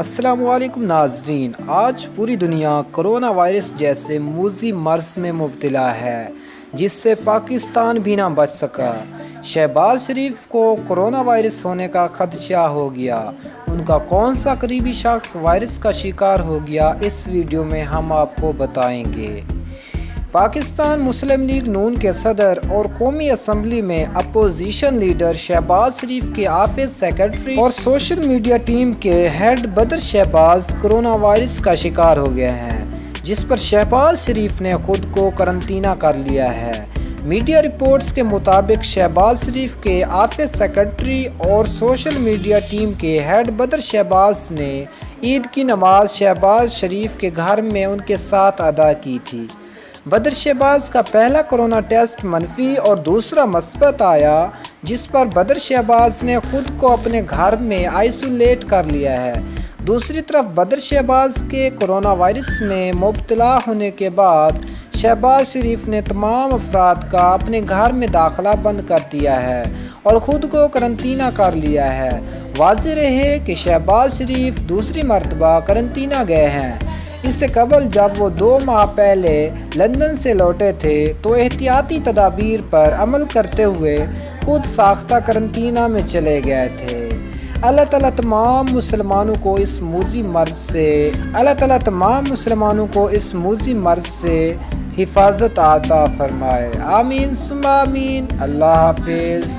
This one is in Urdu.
السلام علیکم ناظرین، آج پوری دنیا کرونا وائرس جیسے موذی مرض میں مبتلا ہے جس سے پاکستان بھی نہ بچ سکا۔ شہباز شریف کو کرونا وائرس ہونے کا خدشہ ہو گیا۔ ان کا کون سا قریبی شخص وائرس کا شکار ہو گیا، اس ویڈیو میں ہم آپ کو بتائیں گے۔ پاکستان مسلم لیگ نون کے صدر اور قومی اسمبلی میں اپوزیشن لیڈر شہباز شریف کے آفس سیکرٹری اور سوشل میڈیا ٹیم کے ہیڈ بدر شہباز کرونا وائرس کا شکار ہو گئے ہیں، جس پر شہباز شریف نے خود کو قرنطینہ کر لیا ہے۔ میڈیا رپورٹس کے مطابق شہباز شریف کے آفس سیکرٹری اور سوشل میڈیا ٹیم کے ہیڈ بدر شہباز نے عید کی نماز شہباز شریف کے گھر میں ان کے ساتھ ادا کی تھی۔ بدر شہباز کا پہلا کرونا ٹیسٹ منفی اور دوسرا مثبت آیا، جس پر بدر شہباز نے خود کو اپنے گھر میں آئسولیٹ کر لیا ہے۔ دوسری طرف بدر شہباز کے کرونا وائرس میں مبتلا ہونے کے بعد شہباز شریف نے تمام افراد کا اپنے گھر میں داخلہ بند کر دیا ہے اور خود کو قرنطینہ کر لیا ہے۔ واضح رہے کہ شہباز شریف دوسری مرتبہ قرنطینہ گئے ہیں۔ اس سے قبل جب وہ 2 ماہ پہلے لندن سے لوٹے تھے تو احتیاطی تدابیر پر عمل کرتے ہوئے خود ساختہ قرنطینہ میں چلے گئے تھے۔ اللہ تعالیٰ تمام مسلمانوں کو اس موذی مرض سے حفاظت عطا فرمائے۔ آمین ثم آمین۔ اللہ حافظ۔